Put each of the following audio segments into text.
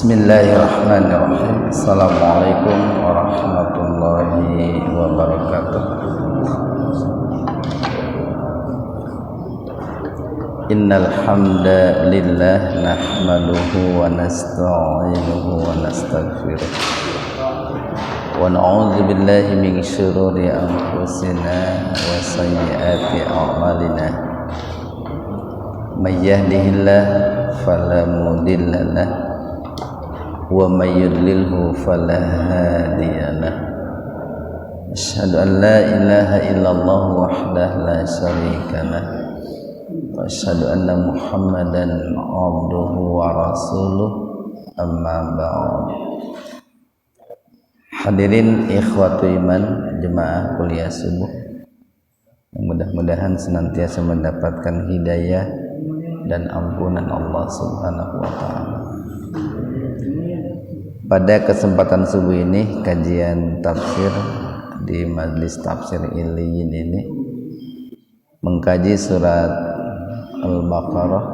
Bismillahirrahmanirrahim. Assalamualaikum warahmatullahi wabarakatuh. Innal hamdalillah nahmaduhu wa nasta'inuhu wa nastaghfiruh wa na'udzu billahi min syururi anfusina wa sayyiati a'malina. May yahdihillahu fala mudilla lahu wa may yudlilhu fala hadiyalah. Asyhadu an la ilaha illallah wahdahu la syarikalah wa asyhadu anna Muhammadan abduhu wa rasuluh, amma ba'd. Hadirin ikhwatu iman jemaah kuliah subuh, mudah-mudahan senantiasa mendapatkan hidayah dan ampunan Allah Subhanahu wa ta'ala. Pada kesempatan subuh ini kajian tafsir di Majelis Tafsir Iliyin ini mengkaji surat Al-Baqarah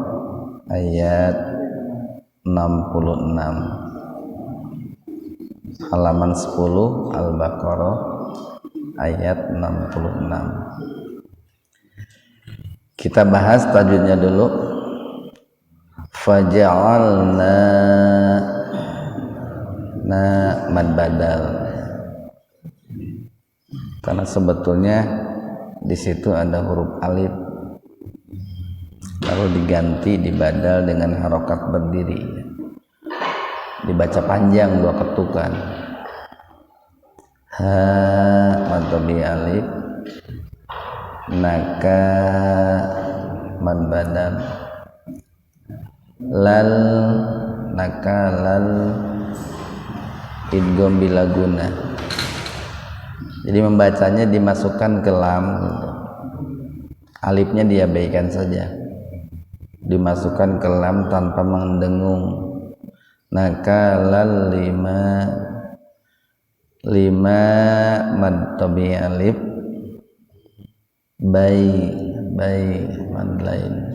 ayat 66, halaman 10 Al-Baqarah ayat 66. Kita bahas tajwidnya dulu. Faja'alna mad badal, karena sebetulnya di situ ada huruf alif lalu diganti dibadal dengan harokat berdiri, dibaca panjang dua ketukan. Ha mad tabi alif, naka mad badal, lal naka lal idgham bila guna. Jadi membacanya dimasukkan ke lam gitu. Alifnya diabaikan saja, dimasukkan ke lam tanpa mendengung. Nakalal lima mad tabi alif, bay mad lain.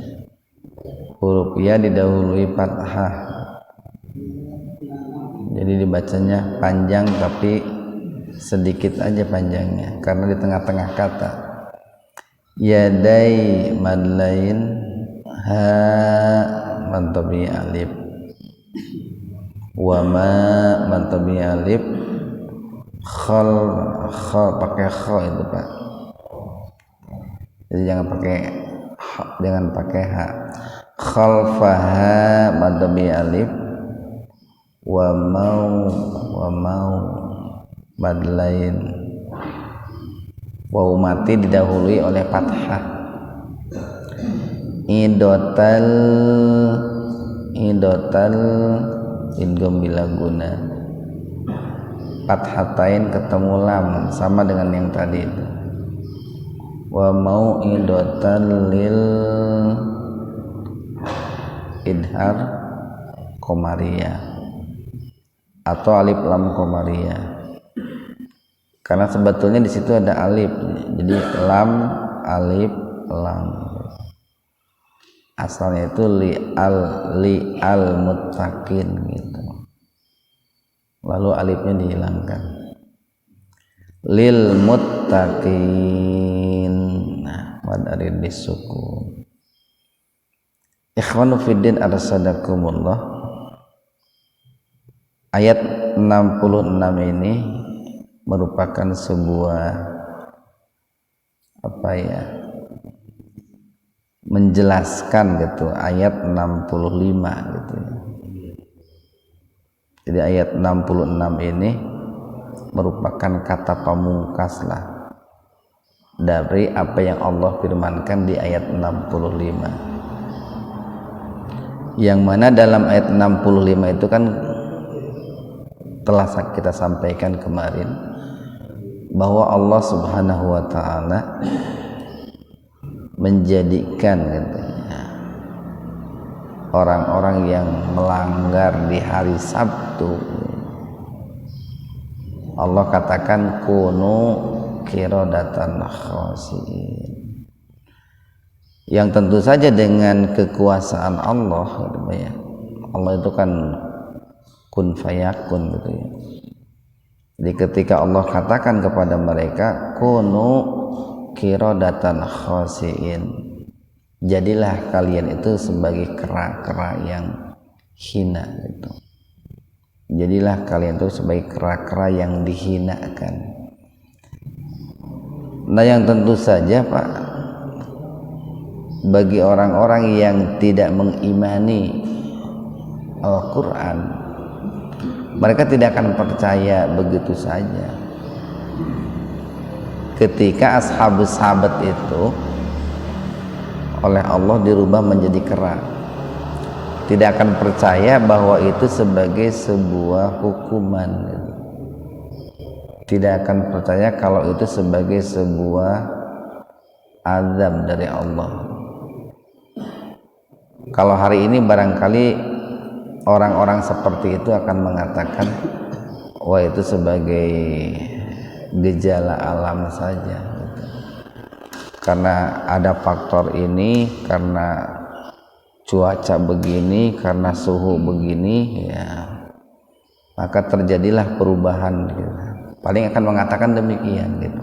Huruf ya didahului fathah, jadi dibacanya panjang tapi sedikit aja panjangnya karena di tengah-tengah kata. Yadai mad lain, ha mad tabi alif, wa ma mad tabi alif, khal pakai kha itu Pak. Jadi jangan pakai ha. Khalfaha mad tabi alif, wa mau mad lain. Waw mati didahului oleh fathah. Idotal idgham bila guna. Fathatain ketemu lam sama dengan yang tadi itu. Wa mau idotal lil idhar qamariyah atau alif lam qamariyah, karena sebetulnya di situ ada alif, jadi lam alif lam. Asalnya itu li al muttaqin gitu, lalu alifnya dihilangkan, lil muttaqin. Nah, mad arid disukun. Ikhwanu fiddin arsadakumullah. Ayat 66 ini merupakan sebuah menjelaskan gitu ayat 65 gitu ya. Jadi ayat 66 ini merupakan kata pamungkas lah dari apa yang Allah firmankan di ayat 65, yang mana dalam ayat 65 itu kan telah kita sampaikan kemarin bahwa Allah Subhanahu wa ta'ala menjadikan gitu, orang-orang yang melanggar di hari Sabtu, Allah katakan kunu qiradatan khasiin, yang tentu saja dengan kekuasaan Allah gitu ya. Allah itu kan kun fayakun gitu ya. Jadi ketika Allah katakan kepada mereka kunu qiradatan khasiin, jadilah kalian itu sebagai kera-kera yang hina gitu. Jadilah kalian itu sebagai kera-kera yang dihinakan. Nah yang tentu saja Pak, bagi orang-orang yang tidak mengimani Al-Quran, mereka tidak akan percaya begitu saja ketika ashabus sabat itu oleh Allah dirubah menjadi kera. Tidak akan percaya bahwa itu sebagai sebuah hukuman. Tidak akan percaya kalau itu sebagai sebuah azab dari Allah. Kalau hari ini barangkali orang-orang seperti itu akan mengatakan, wah itu sebagai gejala alam saja gitu. Karena ada faktor ini, karena cuaca begini, karena suhu begini, ya maka terjadilah perubahan gitu. Paling akan mengatakan demikian gitu.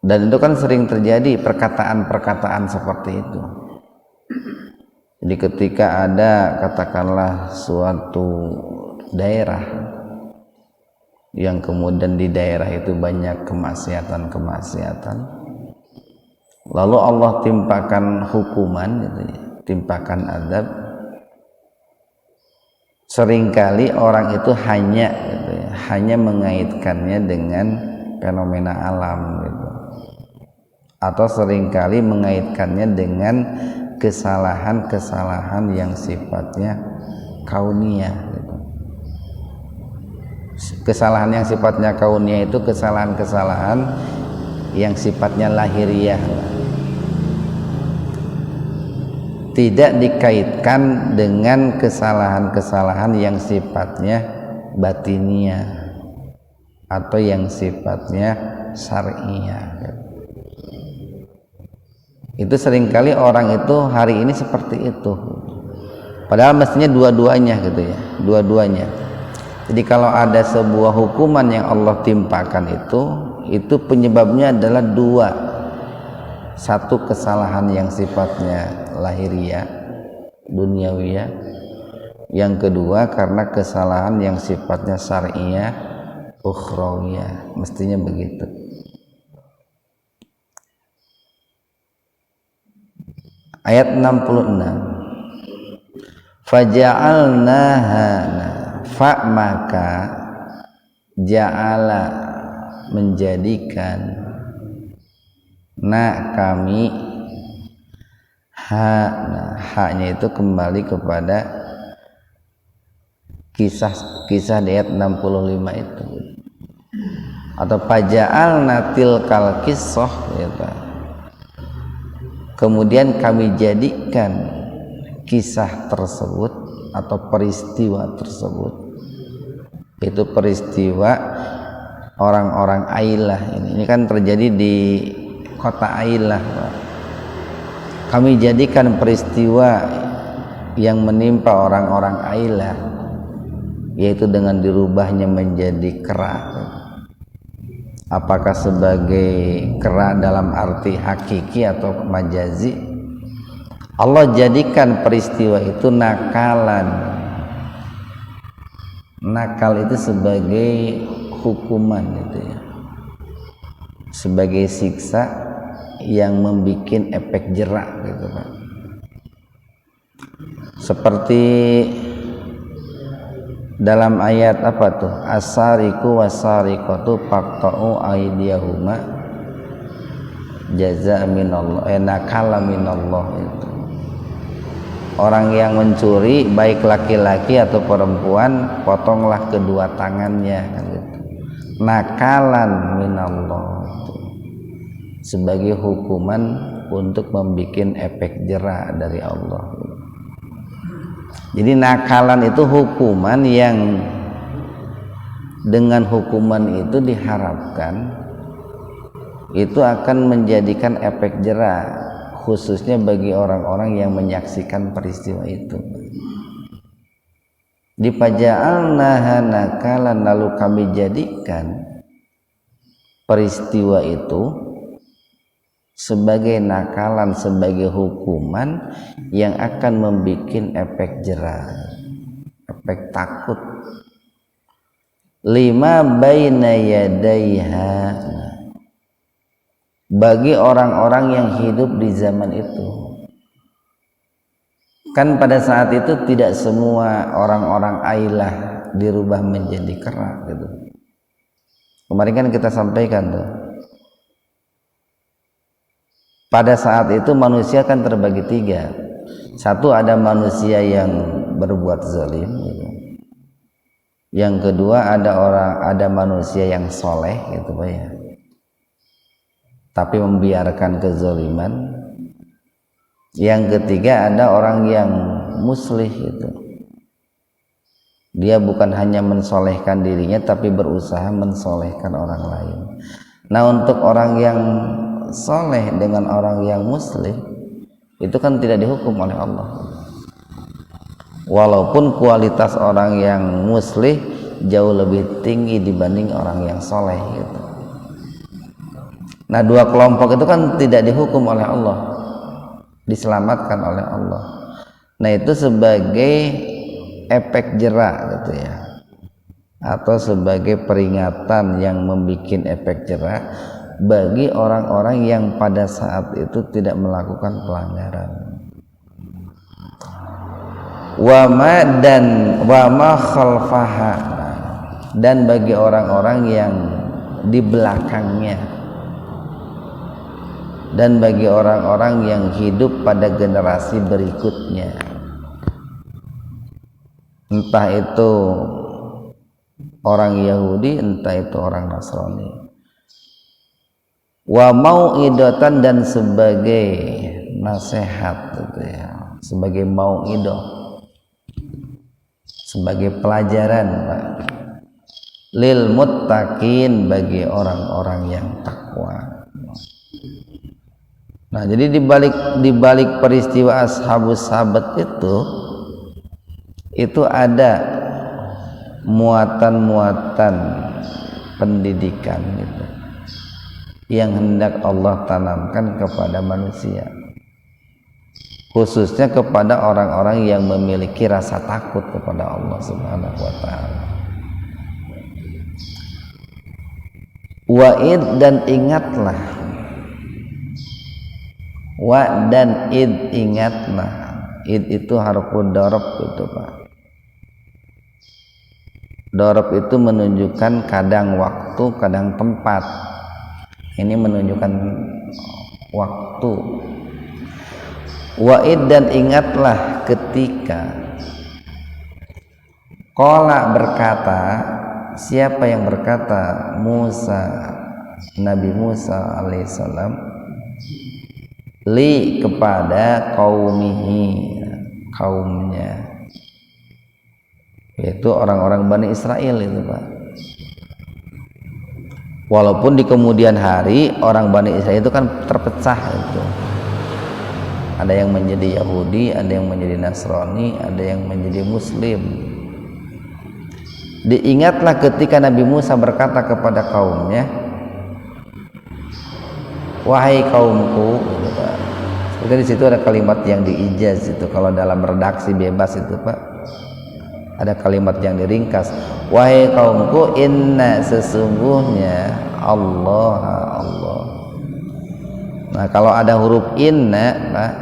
Dan itu kan sering terjadi perkataan-perkataan seperti itu. Jadi ketika ada katakanlah suatu daerah yang kemudian di daerah itu banyak kemaksiatan, lalu Allah timpakan hukuman gitu ya, timpakan azab, seringkali orang itu hanya gitu ya, hanya mengaitkannya dengan fenomena alam gitu, atau seringkali mengaitkannya dengan kesalahan-kesalahan yang sifatnya kauniyah gitu. Kesalahan yang sifatnya kauniyah itu kesalahan-kesalahan yang sifatnya lahiriah, tidak dikaitkan dengan kesalahan-kesalahan yang sifatnya batiniah atau yang sifatnya syar'iyah. Itu seringkali orang itu hari ini seperti itu, padahal mestinya dua-duanya gitu ya, dua-duanya. Jadi kalau ada sebuah hukuman yang Allah timpakan itu penyebabnya adalah dua. Satu, kesalahan yang sifatnya lahiriah, duniawiyah. Yang kedua, karena kesalahan yang sifatnya syar'iyah, ukhrawiyah. Mestinya begitu. Ayat 66, faja'alnaha, fa maka ja'ala menjadikan, na kami, ha, nah, haknya itu kembali kepada kisah di ayat 65 itu, atau faja'alna tilkal qissah gitu. Kemudian kami jadikan kisah tersebut atau peristiwa tersebut, itu peristiwa orang-orang Ailah ini kan terjadi di kota Ailah. Kami jadikan peristiwa yang menimpa orang-orang Ailah, yaitu dengan dirubahnya menjadi kera. Apakah sebagai kera dalam arti hakiki atau majazi? Allah jadikan peristiwa itu nakalan. Nakal itu sebagai hukuman gitu ya, sebagai siksa yang membuat efek jerak gitu Pak. Seperti dalam ayat apa tuh, as-sariqu was-sariqatu faqta'u aydiyahuma jaza minallah, nakala minallah. Itu orang yang mencuri baik laki-laki atau perempuan, potonglah kedua tangannya kan gitu. Nakalan minallah, sebagai hukuman untuk membuat efek jerak dari Allah. Jadi nakalan itu hukuman yang dengan hukuman itu diharapkan itu akan menjadikan efek jerak, khususnya bagi orang-orang yang menyaksikan peristiwa itu. Dipaja'alnaha nakalan, lalu kami jadikan peristiwa itu sebagai nakalan, sebagai hukuman yang akan membuat efek jera, efek takut. Lima baina yadaiha, bagi orang-orang yang hidup di zaman itu. Kan pada saat itu tidak semua orang-orang ailah dirubah menjadi kera gitu. Kemarin kan kita sampaikan tuh, pada saat itu manusia kan terbagi tiga. Satu, ada manusia yang berbuat zalim gitu. Yang kedua, ada manusia yang soleh gitu Pak ya, tapi membiarkan kezaliman. Yang ketiga, ada orang yang muslih gitu. Dia bukan hanya mensolehkan dirinya, tapi berusaha mensolehkan orang lain. Nah, untuk orang yang soleh dengan orang yang muslih itu kan tidak dihukum oleh Allah, walaupun kualitas orang yang muslih jauh lebih tinggi dibanding orang yang soleh gitu. Nah, dua kelompok itu kan tidak dihukum oleh Allah, diselamatkan oleh Allah. Nah, itu sebagai efek jerak gitu ya, atau sebagai peringatan yang membuat efek jerak bagi orang-orang yang pada saat itu tidak melakukan pelanggaran. Wama khalfaha, dan bagi orang-orang yang di belakangnya, dan bagi orang-orang yang hidup pada generasi berikutnya, entah itu orang Yahudi, entah itu orang Nasrani. Wa mau'idatan, dan sebagai nasihat gitu ya, sebagai mau'idah, sebagai pelajaran Pak, lil muttaqin, bagi orang-orang yang takwa. Nah, jadi di balik peristiwa Ashabus Sabat itu ada muatan-muatan pendidikan gitu, yang hendak Allah tanamkan kepada manusia, khususnya kepada orang-orang yang memiliki rasa takut kepada Allah Subhanahu wa ta'ala. Wa'id, dan ingatlah, wa dan id, ingatlah. Id itu harfu dorob itu Pak. Dorob itu menunjukkan kadang waktu, kadang tempat. Ini menunjukkan waktu. Wa'id, dan ingatlah ketika qala, berkata, siapa yang berkata? Musa, Nabi Musa alaihissalam, li, kepada qaumihi, kaumnya, yaitu orang-orang Bani Israel itu Pak. Walaupun di kemudian hari orang Bani Israel itu kan terpecah itu, ada yang menjadi Yahudi, ada yang menjadi Nasrani, ada yang menjadi Muslim. Diingatlah ketika Nabi Musa berkata kepada kaumnya, wahai kaumku gitu Pak. Seperti di situ ada kalimat yang diijaz itu, kalau dalam redaksi bebas itu Pak, ada kalimat yang diringkas, wahai kaumku, inna, sesungguhnya Allah. Nah, kalau ada huruf inna Pak,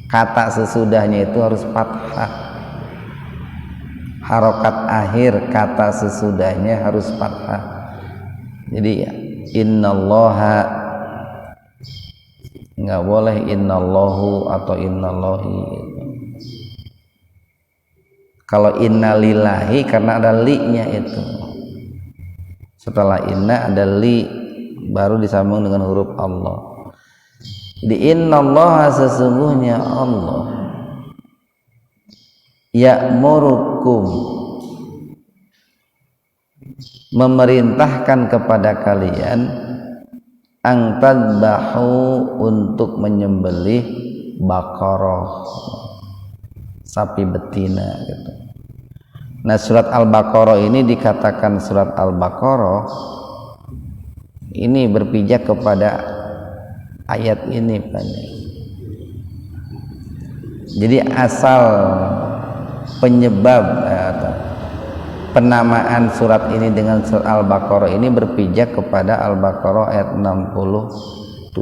kata sesudahnya itu harus fathah, harokat akhir kata sesudahnya harus fathah. Jadi innallaha, nggak boleh innallahu atau innallahi gitu. Kalau innalillahi karena ada li-nya itu, setelah inna ada li, baru disambung dengan huruf Allah. Di innallaha, sesungguhnya Allah, ya'murukum, memerintahkan kepada kalian, ang tadbahu, untuk menyembelih baqarah, sapi betina gitu. Nah, surat Al-Baqarah ini dikatakan surat Al-Baqarah ini berpijak kepada ayat ini, Pak. Jadi asal penyebab penamaan surat ini dengan surat Al-Baqarah ini berpijak kepada Al-Baqarah ayat 67.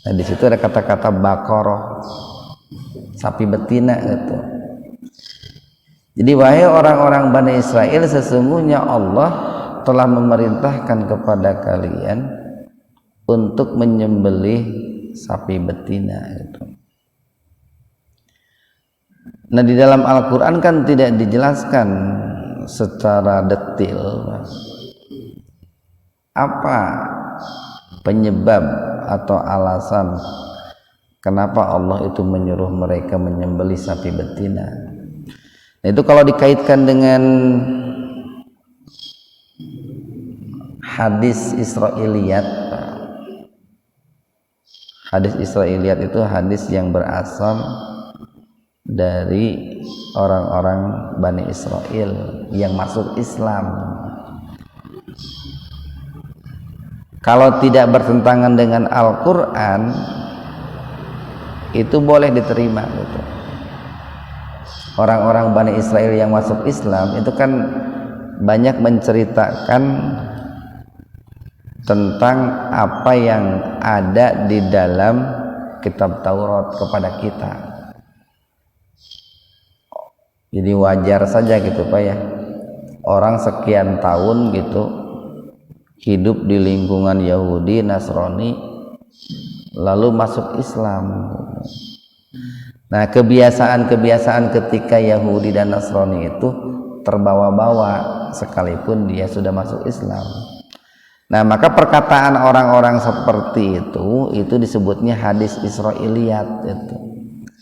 Nah, di situ ada kata-kata Baqarah, sapi betina gitu. Jadi wahai orang-orang Bani Israel, sesungguhnya Allah telah memerintahkan kepada kalian untuk menyembelih sapi betina gitu. Nah, di dalam Al-Quran kan tidak dijelaskan secara detail apa penyebab atau alasan kenapa Allah itu menyuruh mereka menyembelih sapi betina. Nah, itu kalau dikaitkan dengan hadis Israiliyat. Hadis Israiliyat itu hadis yang berasal dari orang-orang Bani Israel yang masuk Islam. Kalau tidak bertentangan dengan Al-Quran, itu boleh diterima gitu. Orang-orang Bani Israel yang masuk Islam itu kan banyak menceritakan tentang apa yang ada di dalam kitab Taurat kepada kita. Jadi wajar saja gitu Pak ya, orang sekian tahun gitu hidup di lingkungan Yahudi, Nasrani, lalu masuk Islam. Nah, kebiasaan-kebiasaan ketika Yahudi dan Nasrani itu terbawa-bawa sekalipun dia sudah masuk Islam. Nah, maka perkataan orang-orang seperti itu disebutnya hadis Israiliyat itu.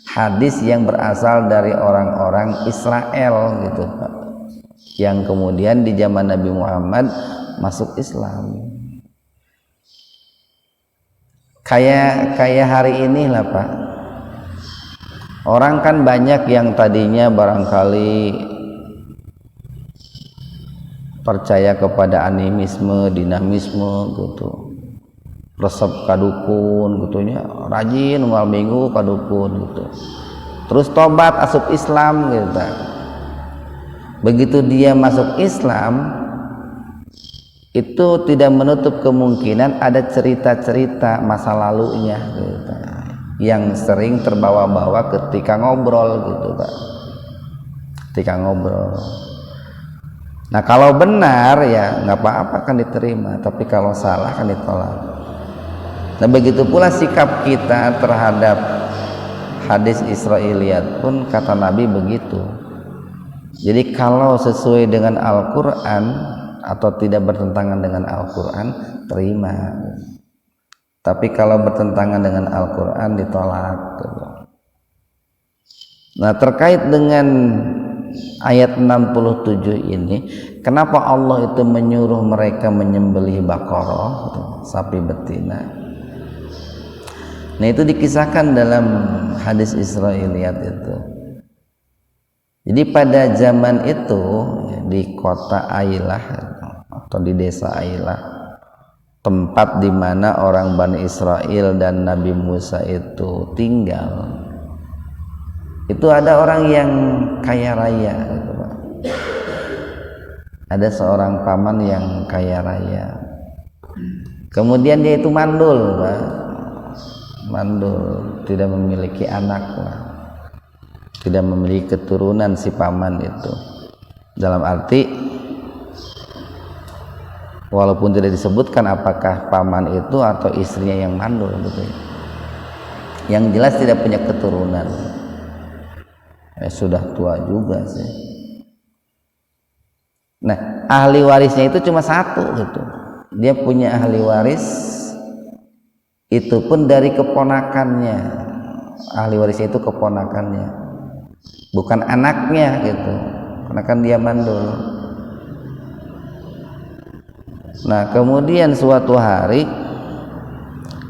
Hadis yang berasal dari orang-orang Israel gitu Pak, yang kemudian di zaman Nabi Muhammad masuk Islam. Kayak hari ini lah Pak, orang kan banyak yang tadinya barangkali percaya kepada animisme, dinamisme gitu, resep kadukun gitunya, rajin malam minggu kadukun gitu, terus tobat asup Islam gitu. Begitu dia masuk Islam, itu tidak menutup kemungkinan ada cerita-cerita masa lalunya gitu, yang sering terbawa-bawa ketika ngobrol gitu Pak, ketika ngobrol. Nah, kalau benar ya nggak apa-apa kan diterima, tapi kalau salah kan ditolak. Nah, begitu pula sikap kita terhadap hadis Israiliyat pun kata Nabi begitu. Jadi kalau sesuai dengan Al-Quran atau tidak bertentangan dengan Al-Quran, terima. Tapi kalau bertentangan dengan Al-Quran, ditolak. Nah, terkait dengan ayat 67 ini, kenapa Allah itu menyuruh mereka menyembelih Baqarah, sapi betina? Nah, itu dikisahkan dalam hadis Israiliyat itu. Jadi pada zaman itu di kota Ailah atau di desa Ailah, tempat di mana orang Bani Israel dan Nabi Musa itu tinggal, itu ada orang yang kaya raya gitu, Pak. Ada seorang paman yang kaya raya, kemudian dia itu mandul Pak, mandul, tidak memiliki anak Pak, tidak memiliki keturunan si paman itu. Dalam arti walaupun tidak disebutkan apakah paman itu atau istrinya yang mandul gitu ya. Yang jelas tidak punya keturunan. Sudah tua juga sih. Nah, ahli warisnya itu cuma satu gitu. Dia punya ahli waris, itu pun dari keponakannya. Ahli warisnya itu keponakannya, bukan anaknya gitu, karena kan dia mandul. Nah, kemudian suatu hari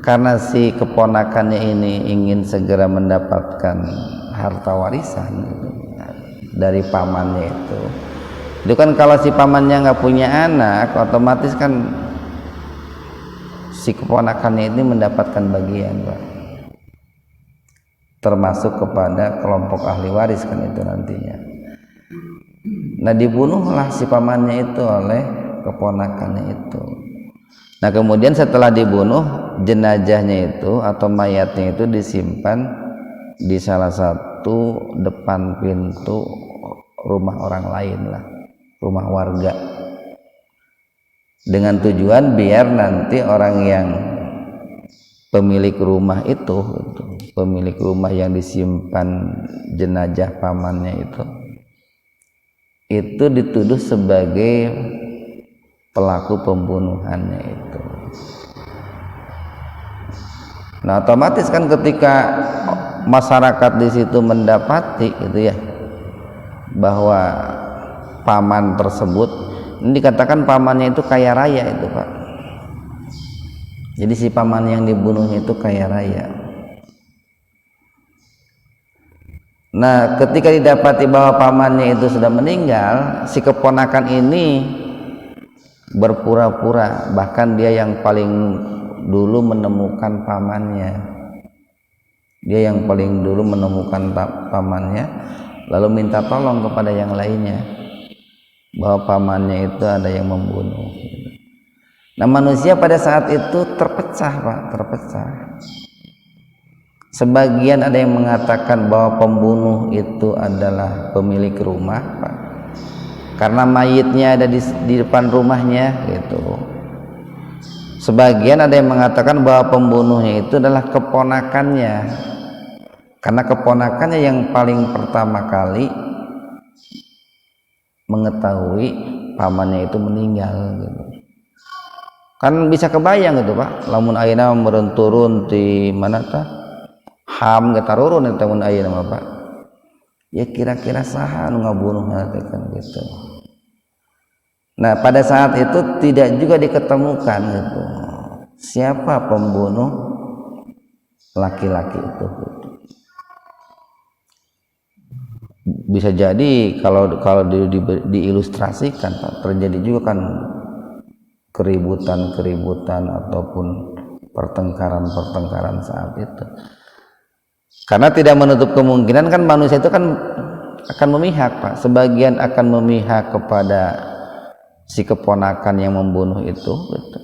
karena si keponakannya ini ingin segera mendapatkan harta warisan gitu, dari pamannya itu kan kalau si pamannya nggak punya anak, otomatis kan si keponakannya ini mendapatkan bagian, Pak, termasuk kepada kelompok ahli waris kan itu nantinya. Nah, dibunuhlah si pamannya itu oleh keponakannya itu. Nah, kemudian setelah dibunuh, jenazahnya itu atau mayatnya itu disimpan di salah satu depan pintu rumah orang lain lah, rumah warga, dengan tujuan biar nanti orang yang pemilik rumah itu, pemilik rumah yang disimpan jenazah pamannya itu dituduh sebagai pelaku pembunuhannya itu. Nah, otomatis kan ketika masyarakat di situ mendapati gitu ya, bahwa paman tersebut, ini dikatakan pamannya itu kaya raya itu, Pak. Jadi si paman yang dibunuhnya itu kaya raya. Nah, ketika didapati bahwa pamannya itu sudah meninggal, si keponakan ini berpura-pura, bahkan dia yang paling dulu menemukan pamannya. Dia yang paling dulu menemukan pamannya, lalu minta tolong kepada yang lainnya bahwa pamannya itu ada yang membunuh. Nah, manusia pada saat itu terpecah, Pak, terpecah. Sebagian ada yang mengatakan bahwa pembunuh itu adalah pemilik rumah, Pak, karena mayitnya ada di depan rumahnya gitu. Sebagian ada yang mengatakan bahwa pembunuhnya itu adalah keponakannya, karena keponakannya yang paling pertama kali mengetahui pamannya itu meninggal gitu. Kan bisa kebayang gitu, Pak, lamun ayeuna meureun turun di mana tah ham getarurun eta mun ayeuna mah, Pak, ya kira-kira saha nu ngabunuhna teh kan gitu. Nah, pada saat itu tidak juga diketemukan gitu siapa pembunuh laki-laki itu gitu. Bisa jadi kalau diilustrasikan, Pak, terjadi juga kan keributan ataupun pertengkaran saat itu. Karena tidak menutup kemungkinan kan manusia itu kan akan memihak, Pak. Sebagian akan memihak kepada si keponakan yang membunuh itu gitu.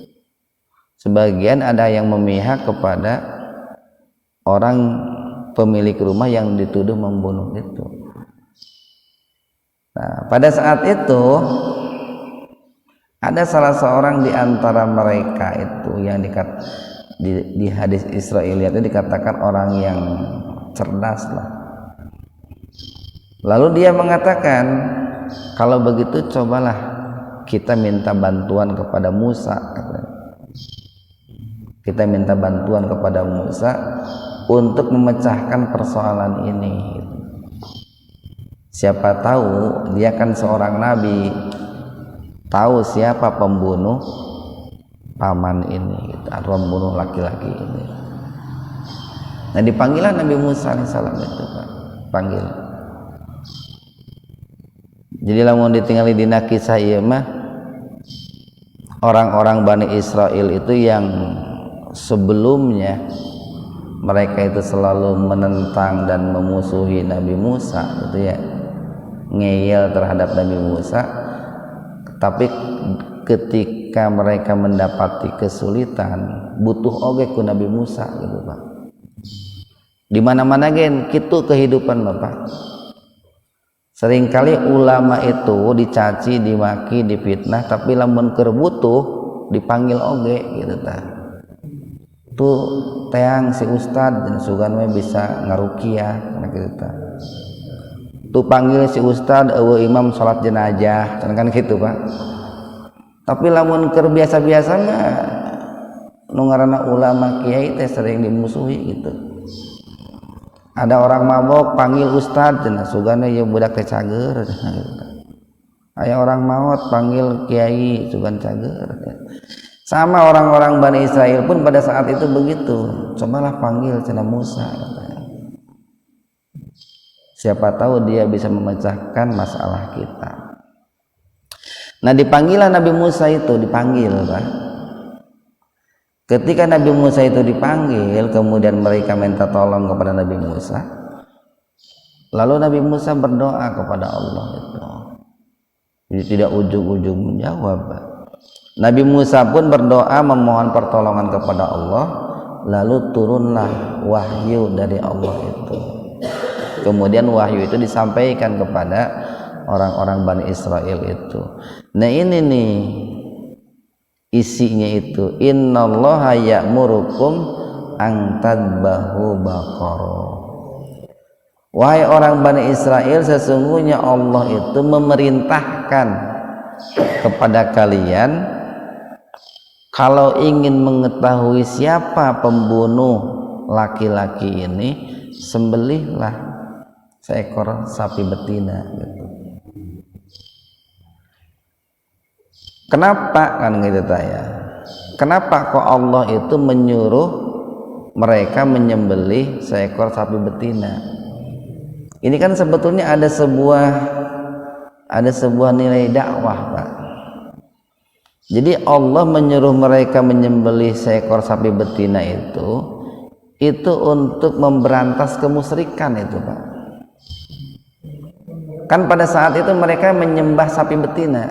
Sebagian ada yang memihak kepada orang pemilik rumah yang dituduh membunuh itu. Nah, pada saat itu ada salah seorang di antara mereka itu yang di hadis Israiliyat itu dikatakan orang yang cerdas lah. Lalu dia mengatakan, kalau begitu cobalah kita minta bantuan kepada Musa. Kita minta bantuan kepada Musa untuk memecahkan persoalan ini. Siapa tahu dia kan seorang nabi, tahu siapa pembunuh paman ini gitu, atau pembunuh laki-laki ini. Nah, dipanggillah Nabi Musa alaihissalam itu, Pak, panggil. Jadi lamun ditinggali dina kisah ieu mah, orang-orang Bani Israel itu yang sebelumnya mereka itu selalu menentang dan memusuhi Nabi Musa gitu ya, ngeyel terhadap Nabi Musa, tapi ketika mereka mendapati kesulitan butuh oge ku Nabi Musa gitu, Pak. Di mana-mana gen kitu kehidupan, Bapak. Seringkali ulama itu dicaci, dimaki, difitnah, tapi lamun keur butuh dipanggil oge gitu tah. Tuh teang si ustad dan sugan we bisa ngaruqyah gitu tah. Tuh panggil si ustad eueuh imam salat jenazah kan gitu, Pak. Tapi lamun keur biasa-biasa mah nu ngaranna ulama kiai teh sering dimusuhi gitu. Ada orang mabok panggil ustad cenah sugana ieu budak teh cager. Aya orang maot panggil kiai sugan cager. Sama orang-orang Bani Israel pun pada saat itu begitu. Cobalah panggil cenah Musa katanya. Siapa tahu dia bisa memecahkan masalah kita. Nah, dipanggillah Nabi Musa itu, dipanggil, Pak. Ketika Nabi Musa itu dipanggil, kemudian mereka minta tolong kepada Nabi Musa. Lalu Nabi Musa berdoa kepada Allah itu. Jadi tidak ujung-ujung menjawab, Pak. Nabi Musa pun berdoa memohon pertolongan kepada Allah, lalu turunlah wahyu dari Allah itu. Kemudian wahyu itu disampaikan kepada orang-orang Bani Israel itu. Nah, ini nih isinya itu, innallaha ya'murukum an tadbahu baqarah. Wahai orang Bani Israel, sesungguhnya Allah itu memerintahkan kepada kalian kalau ingin mengetahui siapa pembunuh laki-laki ini, sembelihlah seekor sapi betina gitu. Kenapa kan gitu ya? Kenapa kok Allah itu menyuruh mereka menyembelih seekor sapi betina? Ini kan sebetulnya ada sebuah nilai dakwah, Pak. Jadi Allah menyuruh mereka menyembelih seekor sapi betina itu untuk memberantas kemusyrikan itu, Pak. Kan pada saat itu mereka menyembah sapi betina,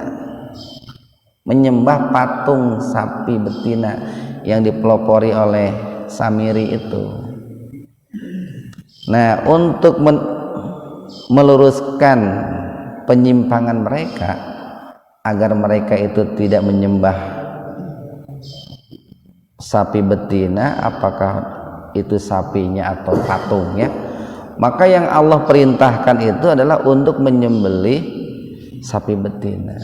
menyembah patung sapi betina yang dipelopori oleh Samiri itu. Nah, untuk meluruskan penyimpangan mereka agar mereka itu tidak menyembah sapi betina, apakah itu sapinya atau patungnya, maka yang Allah perintahkan itu adalah untuk menyembelih sapi betina.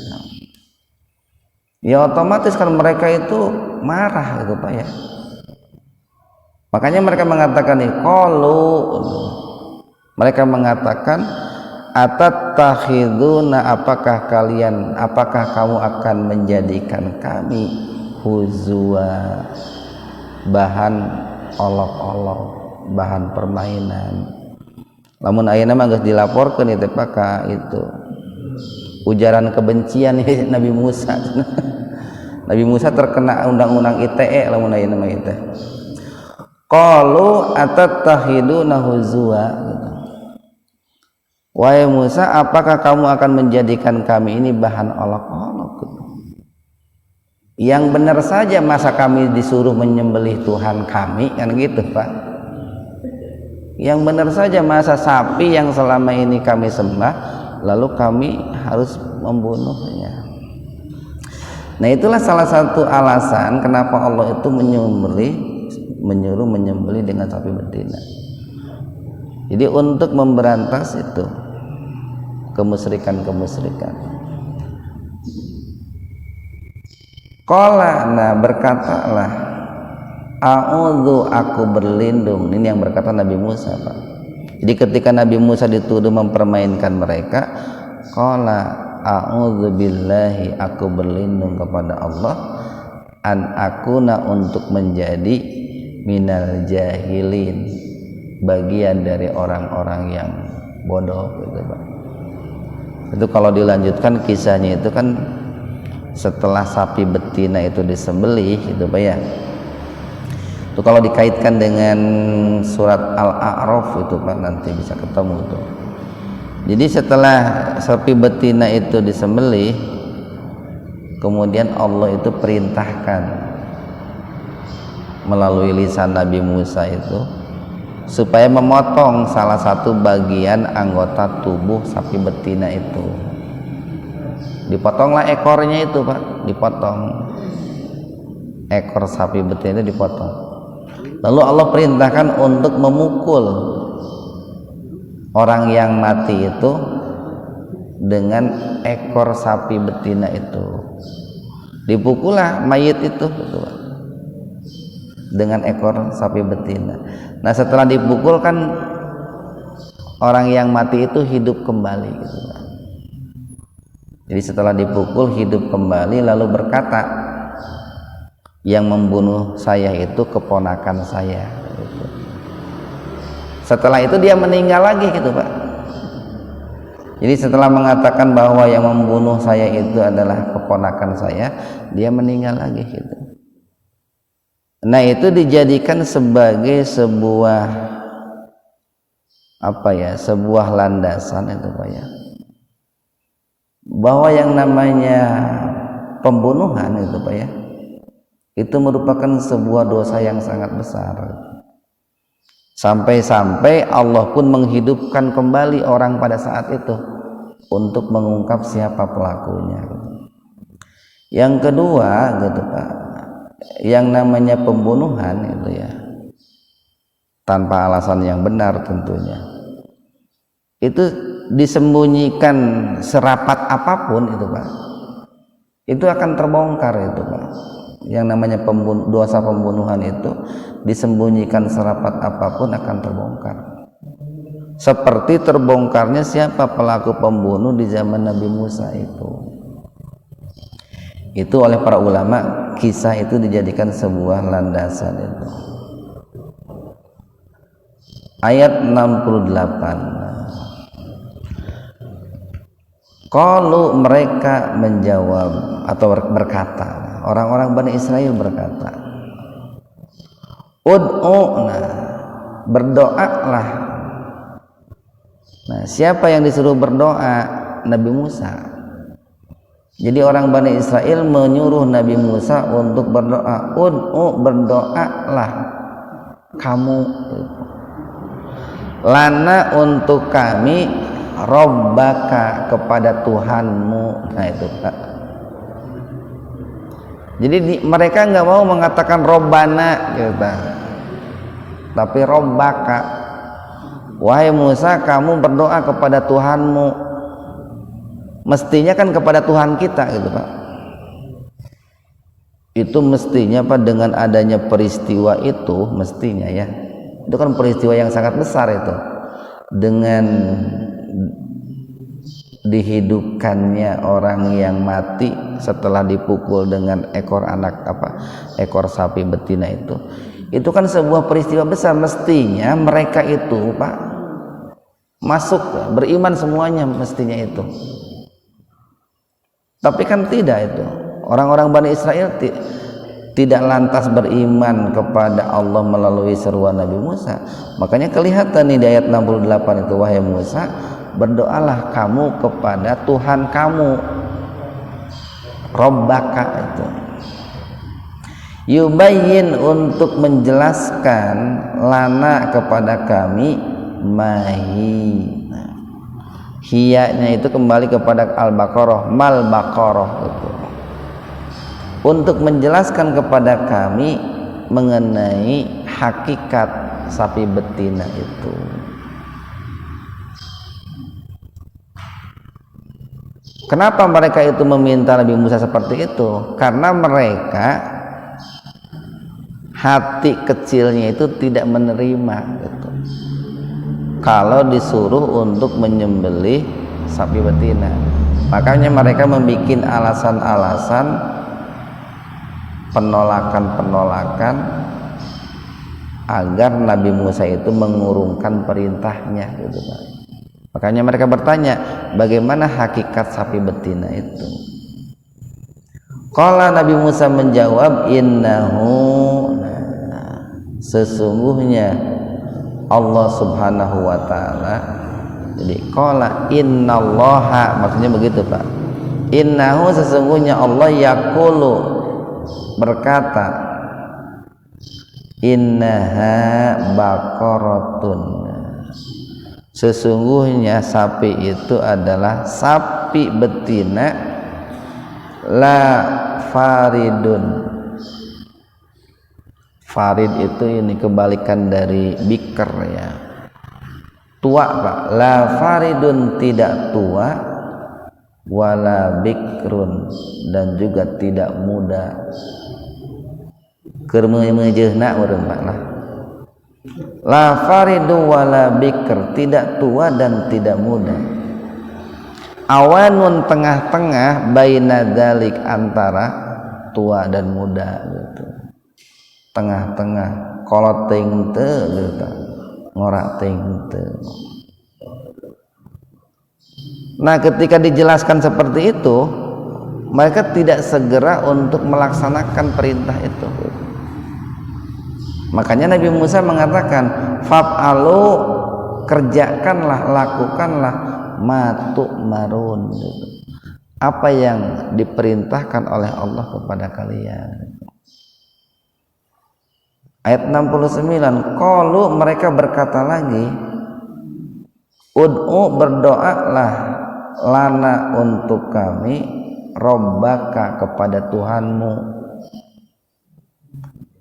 Ya otomatis kan mereka itu marah gitu, Pak ya. Makanya mereka mengatakan nih, mereka mengatakan, atattakhiduna, apakah kamu akan menjadikan kami huzwa, bahan olok-olok, bahan permainan. Lamun ayeuna mah geus dilaporkeun itu Pak ka itu ujaran kebencian Nabi Musa. Nabi Musa terkena undang-undang ITE lamun ayeuna mah teh. Qalu atattakhiduna huzwa gitu. Wahai Musa, apakah kamu akan menjadikan kami ini bahan olok-olok? Yang benar saja, masa kami disuruh menyembelih Tuhan kami, kan gitu Pak. Yang benar saja, masa sapi yang selama ini kami sembah lalu kami harus membunuhnya. Nah, itulah salah satu alasan kenapa Allah itu menyuruh menyembelih dengan sapi betina. Jadi untuk memberantas itu kemusyrikan. Qala, nah berkatalah, a'udzu, aku berlindung. Ini yang berkata Nabi Musa, Pak. Jadi ketika Nabi Musa dituduh mempermainkan mereka, qala a'udzu billahi, aku berlindung kepada Allah, an akuna, untuk menjadi minal jahilin, bagian dari orang-orang yang bodoh gitu Pak. Itu kalau dilanjutkan kisahnya itu kan setelah sapi betina itu disembelih gitu Pak ya. Itu kalau dikaitkan dengan surat Al-A'raf itu Pak nanti bisa ketemu tuh. Jadi setelah sapi betina itu disembelih, kemudian Allah itu perintahkan melalui lisan Nabi Musa itu supaya memotong salah satu bagian anggota tubuh sapi betina itu. Dipotonglah ekornya itu Pak, dipotong ekor sapi betina itu dipotong. Lalu Allah perintahkan untuk memukul orang yang mati itu dengan ekor sapi betina itu. Dipukullah mayit itu gitu Pak, dengan ekor sapi betina. Nah, setelah dipukul kan orang yang mati itu hidup kembali gitu. Jadi setelah dipukul hidup kembali, lalu berkata, yang membunuh saya itu keponakan saya gitu. Setelah itu dia meninggal lagi gitu Pak. Jadi setelah mengatakan bahwa yang membunuh saya itu adalah keponakan saya, dia meninggal lagi gitu. Nah, itu dijadikan sebagai sebuah sebuah landasan itu Pak ya. Bahwa yang namanya pembunuhan itu Pak ya, itu merupakan sebuah dosa yang sangat besar. Sampai-sampai Allah pun menghidupkan kembali orang pada saat itu untuk mengungkap siapa pelakunya. Yang kedua gitu Pak, yang namanya pembunuhan itu ya, tanpa alasan yang benar tentunya, itu disembunyikan serapat apapun itu Pak, itu akan terbongkar itu Pak. Yang namanya dosa pembunuhan itu disembunyikan serapat apapun akan terbongkar. Seperti terbongkarnya siapa pelaku pembunuh di zaman Nabi Musa itu oleh para ulama, kisah itu dijadikan sebuah landasan itu. Ayat 68. Qalu, mereka menjawab atau berkata, orang-orang Bani Israel berkata, ud'u'na, berdoalah. Nah, siapa yang disuruh berdoa? Nabi Musa. Jadi orang Bani Israel menyuruh Nabi Musa untuk berdoa. Ud'u, berdoalah kamu, lana, untuk kami, Rabbaka, kepada Tuhanmu. Nah itu Pak. Jadi mereka nggak mau mengatakan Robbana gitu, tapi Rabbaka. Wahai Musa, kamu berdoa kepada Tuhanmu. Mestinya kan kepada Tuhan kita gitu Pak. Itu mestinya Pak, dengan adanya peristiwa itu mestinya ya, itu kan peristiwa yang sangat besar itu, dengan dihidupkannya orang yang mati setelah dipukul dengan ekor sapi betina itu kan sebuah peristiwa besar. Mestinya mereka itu Pak masuk beriman semuanya mestinya itu, tapi kan tidak. Itu orang-orang Bani Israel tidak lantas beriman kepada Allah melalui seruan Nabi Musa. Makanya kelihatan nih di ayat 68 itu, wahai Musa, berdoalah kamu kepada Tuhan kamu, Rabbaka itu. Yubayyin, untuk menjelaskan, lana, kepada kami, mahi. Hiyanya itu kembali kepada Al-Baqarah, mal Baqarah itu. Untuk menjelaskan kepada kami mengenai hakikat sapi betina itu. Kenapa mereka itu meminta Nabi Musa seperti itu? Karena mereka hati kecilnya itu tidak menerima gitu, kalau disuruh untuk menyembelih sapi betina. Makanya mereka membuat alasan-alasan penolakan agar Nabi Musa itu mengurungkan perintahnya gitu Pak. Makanya mereka bertanya, bagaimana hakikat sapi betina itu? Qala, Nabi Musa menjawab, innahu, sesungguhnya Allah Subhanahu wa ta'ala. Jadi qala innallaha, maksudnya begitu Pak. Innahu, sesungguhnya Allah, yaqulu, berkata, innaha baqaratun, sesungguhnya sapi itu adalah sapi betina, la faridun. Farid itu ini kebalikan dari bikr ya, tua Pak. La faridun, tidak tua, wala bikrun, dan juga tidak muda. Kermejehna urang Pak lah. La faridu wala bikr, tidak tua dan tidak muda. Awanun, tengah-tengah, baina dzalik, antara tua dan muda gitu. Tengah-tengah, koloting teu gitu, ngorak ting teu. Nah, ketika dijelaskan seperti itu, mereka tidak segera untuk melaksanakan perintah itu. Makanya Nabi Musa mengatakan, fa'alu, kerjakanlah, lakukanlah matu marun, apa yang diperintahkan oleh Allah kepada kalian. Ayat 69, qalu, mereka berkata lagi, ud'u, berdoalah, lana, untuk kami, robbaka, kepada Tuhanmu,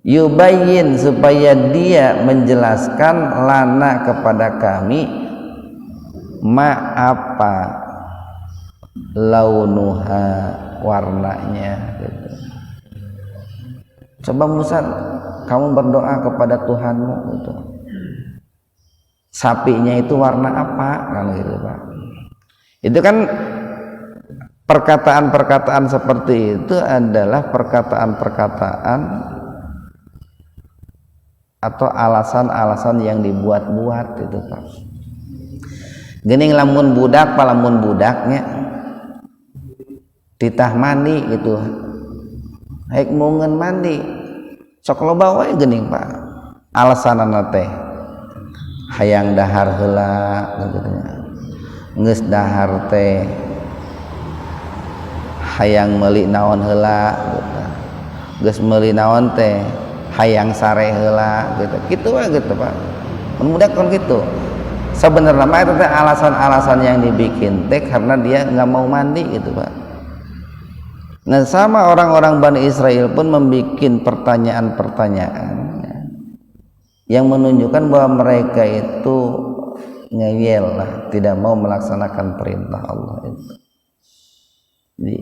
yubayyin, supaya dia menjelaskan, lana, kepada kami, ma, apa, launuha, warnanya gitu. Coba Musa, kamu berdoa kepada Tuhanmu gitu, sapinya itu warna apa, kan gitu Pak. Itu kan perkataan-perkataan seperti itu adalah perkataan-perkataan atau alasan-alasan yang dibuat-buat itu Pak. Gening lamun budak, palamun budaknya titah mandi gitu, haik mungeun mandi, sok loba wae geuning Pak, alasanana teh hayang dahar heula gitu, geus dahar teh hayang meuli naon heula gitu, geus meuli naon teh hayang sare heula gitu, kitu wae gitu Pak. Mun budak kan gitu. Sebenarnya mah itu teh alasan-alasan yang dibikin teh karena dia nggak mau mandi gitu Pak. Nah, sama orang-orang Bani Israel pun membuat pertanyaan-pertanyaan yang menunjukkan bahwa mereka itu ngeyel lah, tidak mau melaksanakan perintah Allah itu. Jadi,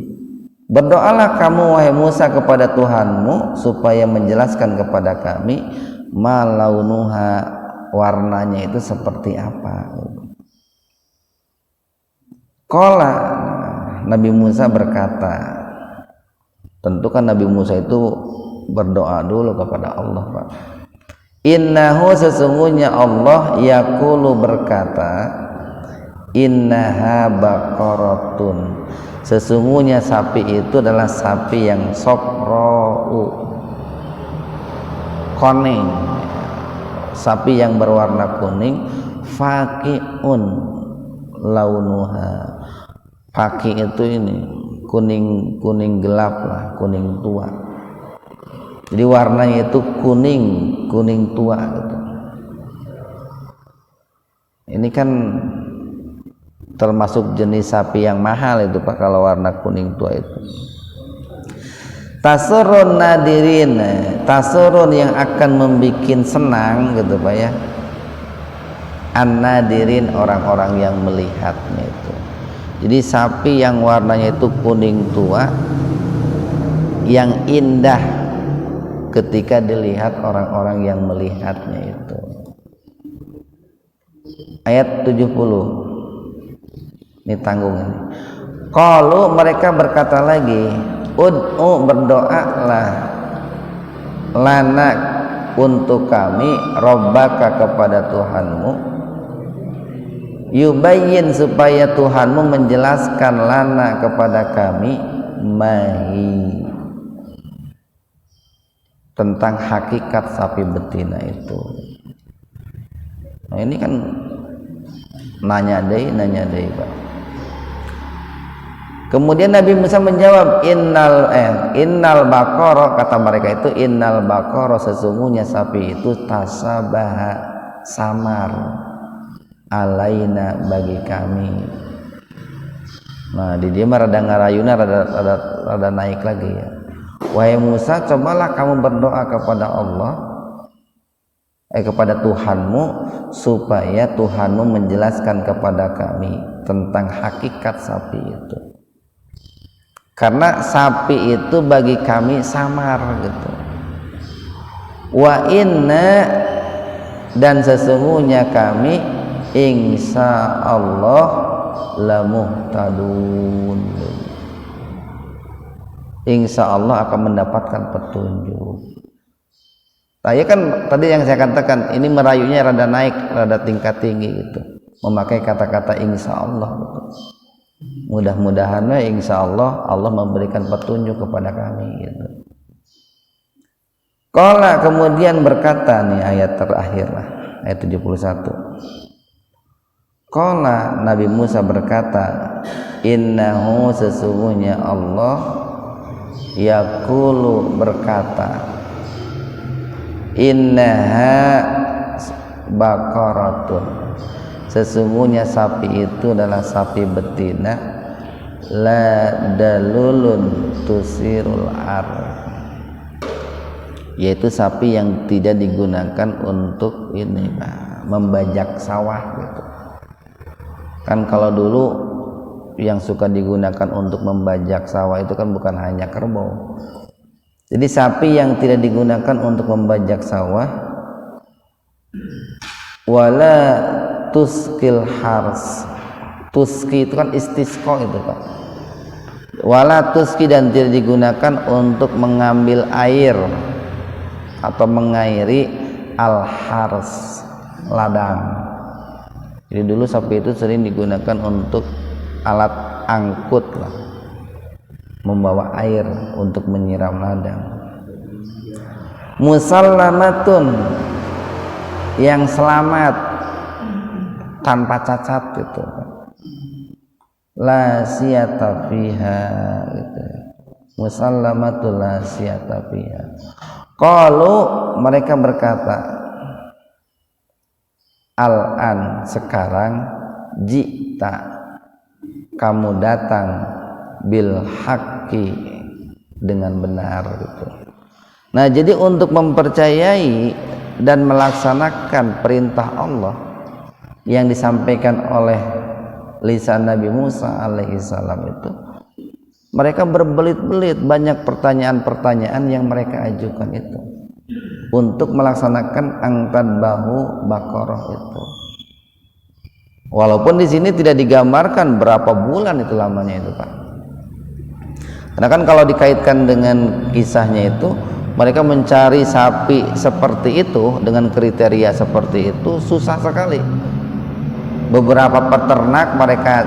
berdoalah kamu wahai Musa kepada Tuhanmu supaya menjelaskan kepada kami malaunuha, warnanya itu seperti apa. Qala, Nabi Musa berkata, tentu kan Nabi Musa itu berdoa dulu kepada Allah Pak. Innahu, sesungguhnya Allah, yaqulu, berkata, innaha baqaratun, sesungguhnya sapi itu adalah sapi yang safra'u, kuning, sapi yang berwarna kuning, faqi'un launuha, faqi itu ini kuning gelap lah, kuning tua. Jadi warnanya itu kuning tua gitu. Ini kan termasuk jenis sapi yang mahal itu Pak, kalau warna kuning tua itu. Tasurun nadirin, tasurun yang akan membikin senang gitu Pak ya, an-nadirin, orang-orang yang melihatnya itu. Jadi sapi yang warnanya itu kuning tua, yang indah ketika dilihat orang-orang yang melihatnya itu. Ayat 70 ini tanggung ini. Qalu, mereka berkata lagi, ud'u, berdoalah, lana, untuk kami, robbaka, kepada Tuhanmu, yubayyin, supaya Tuhanmu menjelaskan, lana, kepada kami, mahi, tentang hakikat sapi betina itu. Nah, ini kan nanya deh Pak. Kemudian Nabi Musa menjawab, innal baqara, kata mereka itu, innal baqara, sesungguhnya sapi itu, tasabaha, samar, alaina, bagi kami. Nah, di dia mah rada ngarayuna, rada naik lagi ya. Wahai Musa, cobalah kamu berdoa kepada Allah, kepada Tuhanmu, supaya Tuhanmu menjelaskan kepada kami tentang hakikat sapi itu. Karena sapi itu bagi kami samar gitu. Wa inna, dan sesungguhnya kami, insya Allah, lamuhtadun, insya Allah akan mendapatkan petunjuk. Nah, ya kan tadi yang saya katakan, ini merayunya rada naik, rada tingkat tinggi gitu, memakai kata-kata insya Allah gitu. Mudah-mudahan insya Allah memberikan petunjuk kepada kami gitu. Qala kemudian berkata, nih ayat terakhir lah, ayat 71. Qala Nabi Musa berkata, innahu sesungguhnya Allah yaqulu berkata, innaha baqaratun, sesungguhnya sapi itu adalah sapi betina, la dalulun tusirul ar, yaitu sapi yang tidak digunakan untuk ini membajak sawah gitu. Kan kalau dulu yang suka digunakan untuk membajak sawah itu kan bukan hanya kerbau. Jadi sapi yang tidak digunakan untuk membajak sawah, wala tuskil hars, tuski itu kan istisqa itu Pak, wala tuski dan tidak digunakan untuk mengambil air atau mengairi al hars, ladang. Jadi dulu sapi itu sering digunakan untuk alat angkut lah, membawa air untuk menyiram ladang. Musallamatun, yang selamat tanpa cacat gitu, la siyata fiha gitu. Musallamatul la siyata fiha. Qalu mereka berkata, al-an sekarang, jita kamu datang, bil haqqi dengan benar gitu. Nah, jadi untuk mempercayai dan melaksanakan perintah Allah yang disampaikan oleh lisan Nabi Musa alaihissalam itu, mereka berbelit-belit banyak pertanyaan-pertanyaan yang mereka ajukan itu untuk melaksanakan angtan bahu baqarah itu. Walaupun di sini tidak digambarkan berapa bulan itu lamanya itu Pak. Karena kan kalau dikaitkan dengan kisahnya itu, mereka mencari sapi seperti itu dengan kriteria seperti itu susah sekali. Beberapa peternak mereka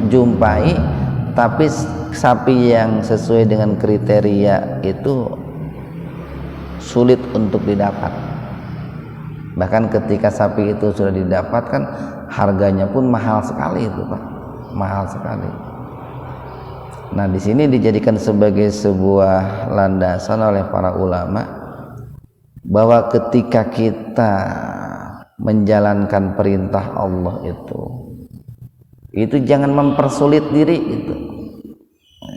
jumpai, tapi sapi yang sesuai dengan kriteria itu sulit untuk didapat. Bahkan ketika sapi itu sudah didapatkan, harganya pun mahal sekali itu Pak, mahal sekali. Nah, di sini dijadikan sebagai sebuah landasan oleh para ulama bahwa ketika kita menjalankan perintah Allah itu jangan mempersulit diri itu.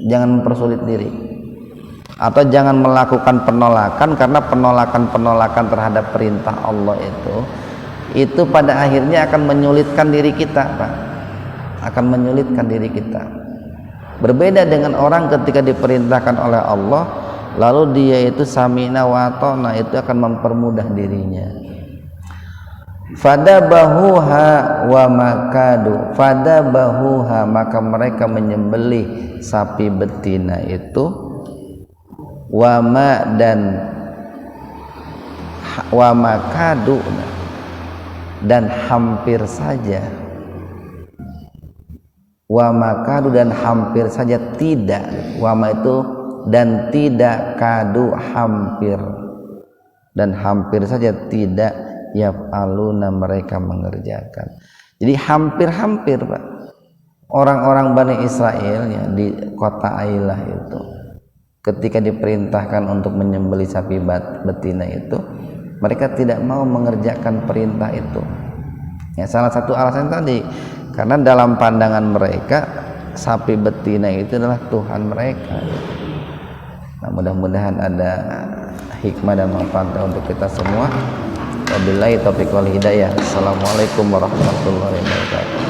Jangan mempersulit diri. Atau jangan melakukan penolakan, karena penolakan terhadap perintah Allah itu pada akhirnya akan menyulitkan diri kita Pak, akan menyulitkan diri kita. Berbeda dengan orang ketika diperintahkan oleh Allah lalu dia itu sami'na wa ata'na, itu akan mempermudah dirinya. Fadabahuha wa makadu, fadabahuha maka mereka menyembelih sapi betina itu, wama dan wamakadu dan hampir saja, wamakadu dan hampir saja tidak, wama itu dan tidak, kadu hampir, dan hampir saja tidak, yaf'aluna mereka mengerjakan. Jadi hampir-hampir Pak, orang-orang Bani Israel ya, di kota Ailah itu ketika diperintahkan untuk menyembelih sapi betina itu, mereka tidak mau mengerjakan perintah itu. Ya, salah satu alasan tadi karena dalam pandangan mereka sapi betina itu adalah Tuhan mereka. Nah, mudah-mudahan ada hikmah dan manfaat untuk kita semua. Wabillahi taufiq wal hidayah. Assalamualaikum warahmatullahi wabarakatuh.